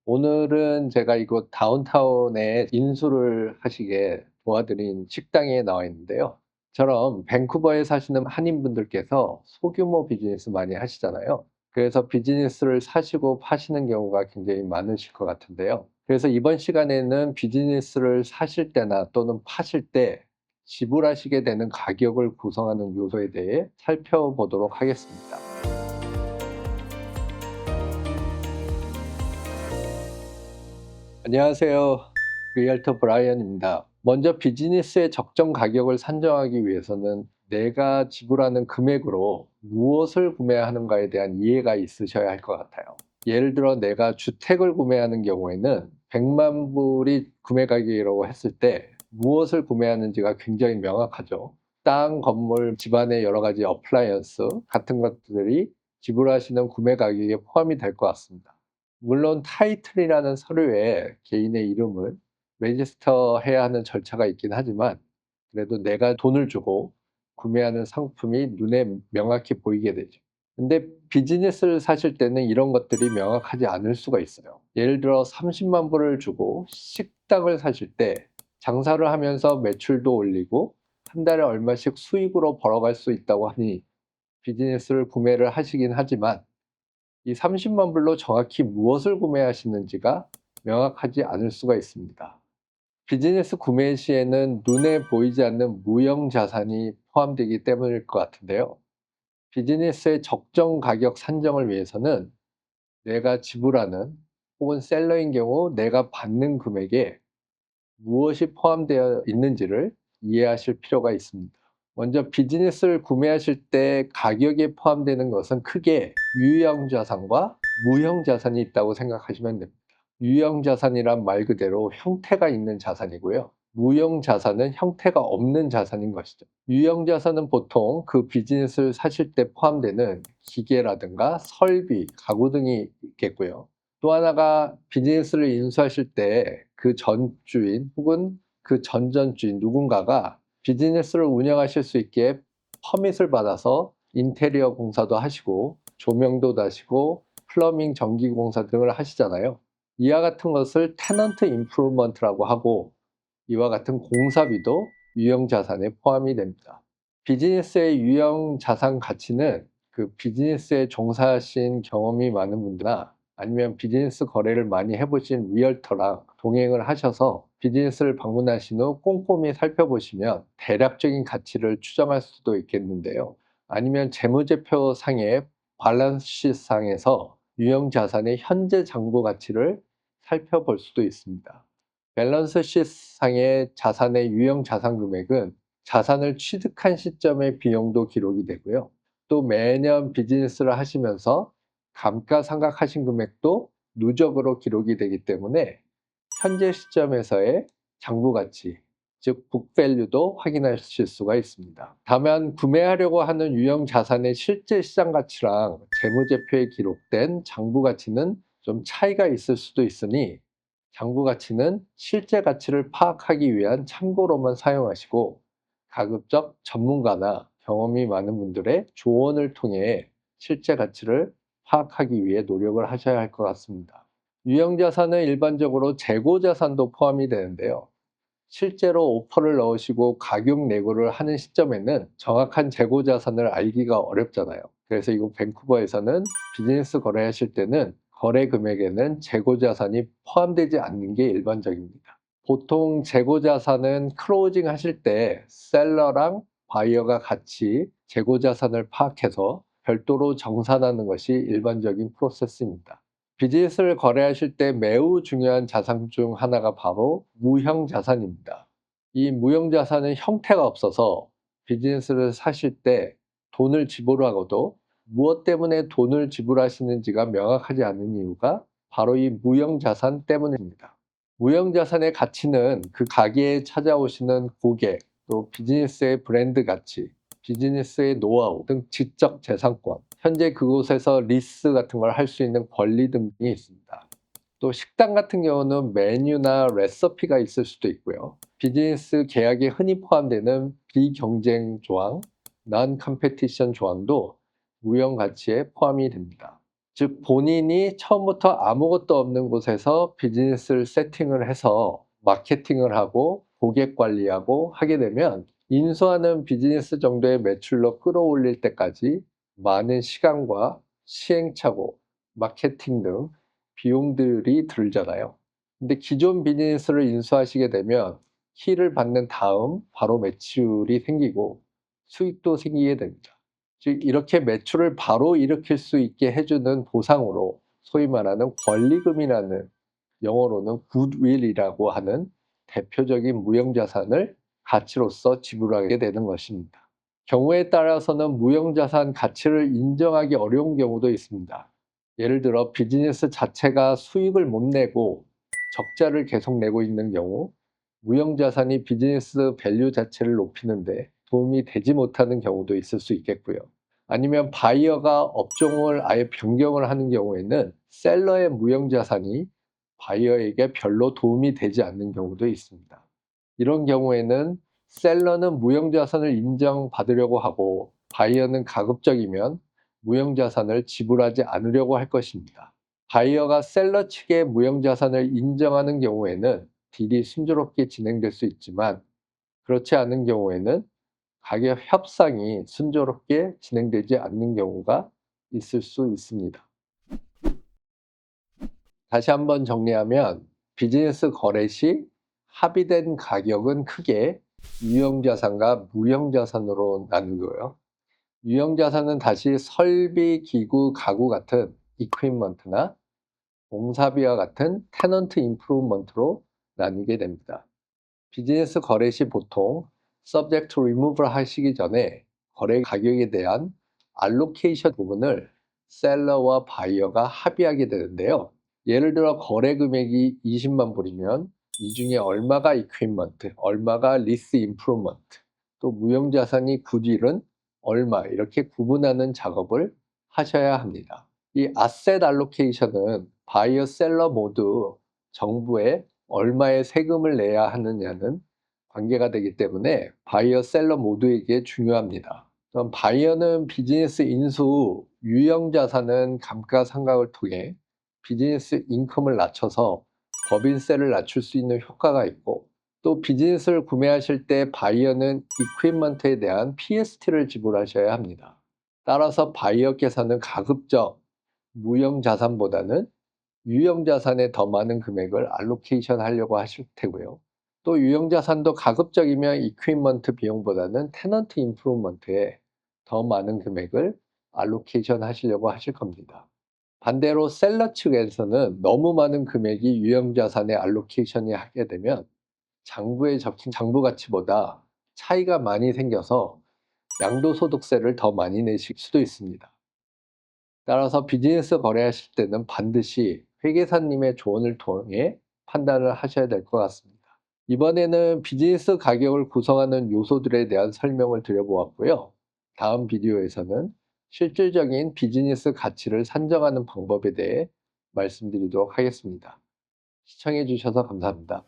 오늘은 제가 이곳 다운타운에 인수를 하시게 도와드린 식당에 나와 있는데요. 저럼 밴쿠버에 사시는 한인분들께서 소규모 비즈니스 많이 하시잖아요. 그래서 비즈니스를 사시고 파시는 경우가 굉장히 많으실 것 같은데요. 그래서 이번 시간에는 비즈니스를 사실 때나 또는 파실 때 지불하시게 되는 가격을 구성하는 요소에 대해 살펴보도록 하겠습니다. 안녕하세요. 리얼터 브라이언입니다. 먼저 비즈니스의 적정 가격을 산정하기 위해서는 내가 지불하는 금액으로 무엇을 구매하는가에 대한 이해가 있으셔야 할 것 같아요. 예를 들어 내가 주택을 구매하는 경우에는 100만 불이 구매 가격이라고 했을 때 무엇을 구매하는지가 굉장히 명확하죠. 땅, 건물, 집안의 여러 가지 어플라이언스 같은 것들이 지불하시는 구매 가격에 포함이 될 것 같습니다. 물론 타이틀이라는 서류에 개인의 이름을 레지스터 해야 하는 절차가 있긴 하지만 그래도 내가 돈을 주고 구매하는 상품이 눈에 명확히 보이게 되죠. 근데 비즈니스를 사실 때는 이런 것들이 명확하지 않을 수가 있어요. 예를 들어 30만 불을 주고 식당을 사실 때 장사를 하면서 매출도 올리고 한 달에 얼마씩 수익으로 벌어갈 수 있다고 하니 비즈니스를 구매를 하시긴 하지만 이 30만 불로 정확히 무엇을 구매하시는지가 명확하지 않을 수가 있습니다. 비즈니스 구매 시에는 눈에 보이지 않는 무형 자산이 포함되기 때문일 것 같은데요. 비즈니스의 적정 가격 산정을 위해서는 내가 지불하는 혹은 셀러인 경우 내가 받는 금액에 무엇이 포함되어 있는지를 이해하실 필요가 있습니다. 먼저 비즈니스를 구매하실 때 가격에 포함되는 것은 크게 유형 자산과 무형 자산이 있다고 생각하시면 됩니다. 유형 자산이란 말 그대로 형태가 있는 자산이고요. 무형 자산은 형태가 없는 자산인 것이죠. 유형 자산은 보통 그 비즈니스를 사실 때 포함되는 기계라든가 설비, 가구 등이 있겠고요. 또 하나가 비즈니스를 인수하실 때 그 전주인 혹은 그 전전주인 누군가가 비즈니스를 운영하실 수 있게 퍼밋을 받아서 인테리어 공사도 하시고 조명도 다시고 플러밍 전기 공사 등을 하시잖아요. 이와 같은 것을 테넌트 임프루먼트라고 하고 이와 같은 공사비도 유형 자산에 포함이 됩니다. 비즈니스의 유형 자산 가치는 그 비즈니스에 종사하신 경험이 많은 분들이나 아니면 비즈니스 거래를 많이 해보신 리얼터랑 동행을 하셔서 비즈니스를 방문하신 후 꼼꼼히 살펴보시면 대략적인 가치를 추정할 수도 있겠는데요. 아니면 재무제표 상의 밸런스 시트상에서 유형 자산의 현재 장부 가치를 살펴볼 수도 있습니다. 밸런스 시트상의 자산의 유형 자산 금액은 자산을 취득한 시점의 비용도 기록이 되고요. 또 매년 비즈니스를 하시면서 감가상각하신 금액도 누적으로 기록이 되기 때문에 현재 시점에서의 장부 가치, 즉 북밸류도 확인하실 수가 있습니다. 다만 구매하려고 하는 유형 자산의 실제 시장 가치랑 재무제표에 기록된 장부 가치는 좀 차이가 있을 수도 있으니 장부 가치는 실제 가치를 파악하기 위한 참고로만 사용하시고 가급적 전문가나 경험이 많은 분들의 조언을 통해 실제 가치를 파악하기 위해 노력을 하셔야 할 것 같습니다. 유형자산은 일반적으로 재고자산도 포함이 되는데요. 실제로 오퍼를 넣으시고 가격 내고를 하는 시점에는 정확한 재고자산을 알기가 어렵잖아요. 그래서 이곳 밴쿠버에서는 비즈니스 거래하실 때는 거래 금액에는 재고자산이 포함되지 않는 게 일반적입니다. 보통 재고자산은 클로징 하실 때 셀러랑 바이어가 같이 재고자산을 파악해서 별도로 정산하는 것이 일반적인 프로세스입니다. 비즈니스를 거래하실 때 매우 중요한 자산 중 하나가 바로 무형 자산입니다. 이 무형 자산은 형태가 없어서 비즈니스를 사실 때 돈을 지불하고도 무엇 때문에 돈을 지불하시는지가 명확하지 않은 이유가 바로 이 무형 자산 때문입니다. 무형 자산의 가치는 그 가게에 찾아오시는 고객, 또 비즈니스의 브랜드 가치, 비즈니스의 노하우 등 지적 재산권, 현재 그곳에서 리스 같은 걸 할 수 있는 권리 등이 있습니다. 또 식당 같은 경우는 메뉴나 레시피가 있을 수도 있고요. 비즈니스 계약에 흔히 포함되는 비경쟁 조항, non competition 조항도 무형 가치에 포함이 됩니다. 즉 본인이 처음부터 아무것도 없는 곳에서 비즈니스를 세팅을 해서 마케팅을 하고 고객 관리하고 하게 되면 인수하는 비즈니스 정도의 매출로 끌어올릴 때까지 많은 시간과 시행착오, 마케팅 등 비용들이 들잖아요. 근데 기존 비즈니스를 인수하시게 되면 키를 받는 다음 바로 매출이 생기고 수익도 생기게 됩니다. 즉 이렇게 매출을 바로 일으킬 수 있게 해주는 보상으로 소위 말하는 권리금이라는, 영어로는 굿윌이라고 하는 대표적인 무형자산을 가치로서 지불하게 되는 것입니다. 경우에 따라서는 무형자산 가치를 인정하기 어려운 경우도 있습니다. 예를 들어 비즈니스 자체가 수익을 못 내고 적자를 계속 내고 있는 경우 무형자산이 비즈니스 밸류 자체를 높이는데 도움이 되지 못하는 경우도 있을 수 있겠고요. 아니면 바이어가 업종을 아예 변경을 하는 경우에는 셀러의 무형자산이 바이어에게 별로 도움이 되지 않는 경우도 있습니다. 이런 경우에는 셀러는 무형자산을 인정받으려고 하고 바이어는 가급적이면 무형자산을 지불하지 않으려고 할 것입니다. 바이어가 셀러 측의 무형자산을 인정하는 경우에는 딜이 순조롭게 진행될 수 있지만 그렇지 않은 경우에는 가격 협상이 순조롭게 진행되지 않는 경우가 있을 수 있습니다. 다시 한번 정리하면 비즈니스 거래 시 합의된 가격은 크게 유형자산과 무형자산으로 나누고요. 유형자산은 다시 설비, 기구, 가구 같은 이퀴먼트나 공사비와 같은 테넌트 임프루먼트로 나뉘게 됩니다. 비즈니스 거래 시 보통 subject to removal 하시기 전에 거래 가격에 대한 알로케이션 부분을 셀러와 바이어가 합의하게 되는데요. 예를 들어 거래 금액이 20만 불이면 이 중에 얼마가 이퀴먼트, 얼마가 리스 임프루먼트, 또 무형자산이 굿윌은 얼마, 이렇게 구분하는 작업을 하셔야 합니다. 이 아셋 알로케이션은 바이어 셀러 모두 정부에 얼마의 세금을 내야 하느냐는 관계가 되기 때문에 바이어 셀러 모두에게 중요합니다. 그럼 바이어는 비즈니스 인수 후 유형자산은 감가상각을 통해 비즈니스 인컴을 낮춰서 법인세를 낮출 수 있는 효과가 있고, 또 비즈니스를 구매하실 때 바이어는 이퀴먼트에 대한 PST를 지불하셔야 합니다. 따라서 바이어께서는 가급적 무형자산보다는 유형자산에 더 많은 금액을 알로케이션 하려고 하실 테고요. 또 유형자산도 가급적이면 이퀴먼트 비용보다는 테넌트 임프루먼트에 더 많은 금액을 알로케이션 하시려고 하실 겁니다. 반대로 셀러 측에서는 너무 많은 금액이 유형자산에 알로케이션이 하게 되면 장부에 적힌 장부 가치보다 차이가 많이 생겨서 양도소득세를 더 많이 내실 수도 있습니다. 따라서 비즈니스 거래하실 때는 반드시 회계사님의 조언을 통해 판단을 하셔야 될 것 같습니다. 이번에는 비즈니스 가격을 구성하는 요소들에 대한 설명을 드려보았고요. 다음 비디오에서는 실질적인 비즈니스 가치를 산정하는 방법에 대해 말씀드리도록 하겠습니다. 시청해 주셔서 감사합니다.